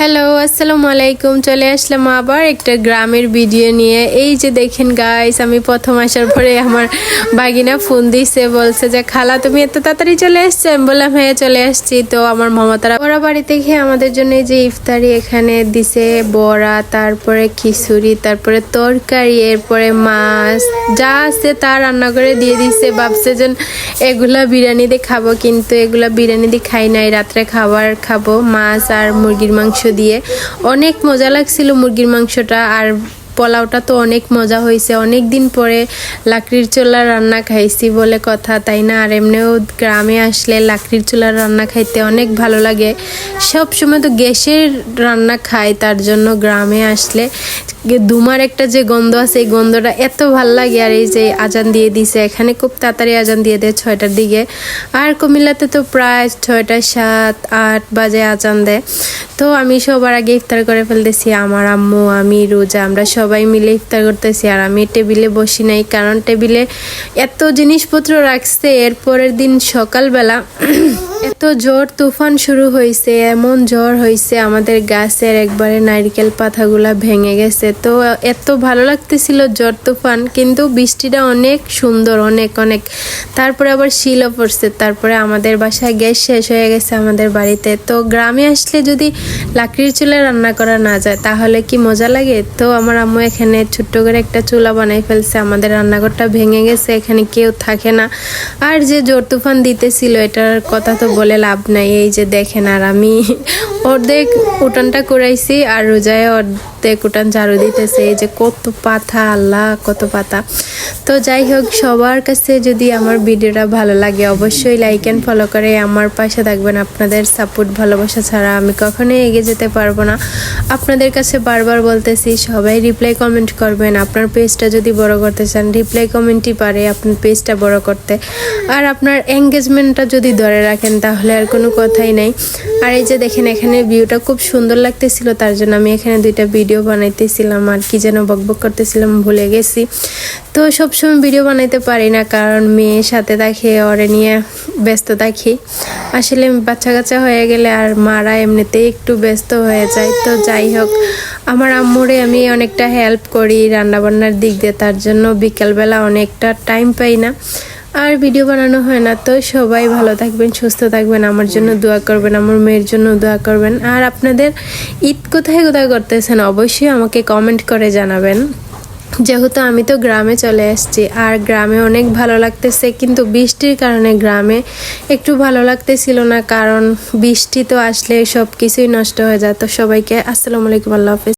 Hello আসসালামু আলাইকুম। চলে আসলাম আবার একটা গ্রামের ভিডিও নিয়ে। এই যে দেখেন গাইস, আমি প্রথম আসার পরে আমার বাগিনা ফোন দিছে, বলছে যে খালা তুমি এত তাড়াতাড়ি চলে আসছো। আমি বললাম হ্যাঁ চলে আসছি। তো আমার মমতারা ওরা বাড়িতে গিয়ে আমাদের জন্য এই যে ইফতারি এখানে দিছে, বড়া, তারপরে খিচুড়ি, তারপরে তরকারি, এরপরে মাছ যা আছে তা রান্না করে দিয়ে দিছে। ভাবছে যে এগুলা বিরিয়ানি দিয়ে খাবো, কিন্তু এগুলা বিরিয়ানি দিয়ে খাই নাই, রাত্রে খাবার খাবো মাছ আর মুরগির মাংস দিয়ে। অনেক মজা লাগছিল মুরগির মাংসটা, আর পোলাওটা তো অনেক মজা হয়েছে। অনেক দিন পরে লাকড়ির চুলার রান্না খাইছি বলে কথা, তাই না? আর এমনিও গ্রামে আসলে লাকড়ির চুলার রান্না খাইতে অনেক ভালো লাগে। সব সময় তো গ্যাসের রান্না খাই, তার জন্য গ্রামে আসলে ধুমার একটা যে গন্ধ আছে, এই গন্ধটা এত ভাল লাগে। আর এই যে আজান দিয়ে দিছে, এখানে খুব তাড়াতাড়ি আজান দিয়ে দেয় 6টার দিকে, আর কুমিল্লাতে তো প্রায় 6টা 7, 8 বাজে আজান দেয়। তো আমি সবার আগে ইফতার করে ফেলতেছি। আমার আম্মু, আমি, রোজা, আমরা সবাই মিলে ইফতার করতেছি। আর আমি টেবিলে বসি নাই, কারণ টেবিলে এত জিনিসপত্র রাখছে। এরপরের দিন সকালবেলা এত ঝড় তুফান শুরু হয়েছে, এমন ঝড় হয়েছে আমাদের গাছের একবারে নারকেল পাতাগুলা ভেঙে গেছে। তো এত ভালো লাগতেছিল ঝড় তুফান, কিন্তু বৃষ্টিটা অনেক সুন্দর, অনেক অনেক। তারপরে আবার শিলও পড়ছে। তারপরে আমাদের বাসায় গ্যাস শেষ হয়ে গেছে আমাদের বাড়িতে। তো গ্রামে আসলে যদি লাকড়ির চুলায় রান্না করা না যায় তাহলে কি মজা লাগে। তো আমার আম্মু এখানে ছোট্ট করে একটা চুলা বানাই ফেলছে। আমাদের রান্নাঘরটা ভেঙে গেছে, এখানে কেউ থাকে না। আর যে ঝড় তুফান দিতেছিল এটার কথা তো বলে লাভ নাই। এই যে দেখেন, আর আমি অর্ধেক উঠানটা কুড়াইছি, আর রোজায় অর্ধেক উঠান ঝাড়ু দিতেছে। এই যে কত পাতা, আল্লাহ কত পাতা। তো যাই হোক, সবার কাছে যদি আমার ভিডিওটা ভালো লাগে অবশ্যই লাইক অ্যান্ড ফলো করে আমার পাশে থাকবেন। আপনাদের সাপোর্ট ভালোবাসা ছাড়া আমি কখনোই এগিয়ে যেতে পারবো না। আপনাদের কাছে বারবার বলতেছি, সবাই রিপ্লাই কমেন্ট করবেন। আপনার পেজটা যদি বড় করতে চান, রিপ্লাই কমেন্টই পারে আপনার পেজটা বড় করতে। আর আপনার এঙ্গেজমেন্টটা যদি ধরে রাখেন তাহলে আর কোনো কথাই নাই। আর এই যে দেখেন, এখানে ভিউটা খুব সুন্দর লাগতেছিল, তার জন্য আমি এখানে 2টা ভিডিও বানাইতেছিলাম। আর কি যেন বকবক করতেছিলাম, ভুলে গেছি। তো সবসময় ভিডিও বানাইতে পারি না, কারণ মেয়ের সাথে দেখে ওরে নিয়ে ব্যস্ত থাকি। আসলে বাচ্চা কাচ্চা হয়ে গেলে আর মারা এমনিতেই একটু ব্যস্ত হয়ে যায়। তো যাই হোক, আমার আম্মুরে আমি অনেকটা হেল্প করি রান্নাবান্নার দিক দিয়ে, তার জন্য বিকালবেলা অনেকটা টাইম পাই না আর ভিডিও বানানো হয় না। তো সবাই ভালো থাকবেন, সুস্থ থাকবেন, আমার জন্য দোয়া করবেন, আমার মেয়ের জন্য দোয়া করবেন। আর আপনাদের ঈদ কোথায় কোথায় করতেছেন অবশ্যই আমাকে কমেন্ট করে জানাবেন। যেহেতু আমি তো গ্রামে চলে এসেছি, আর গ্রামে অনেক ভালো লাগতেছে, কিন্তু বৃষ্টির কারণে গ্রামে একটু ভালো লাগতেছিল না, কারণ বৃষ্টি তো আসলে সব কিছুই নষ্ট হয়ে যায়। তো সবাইকে আসসালামু আলাইকুম, আল্লাহ হাফেজ।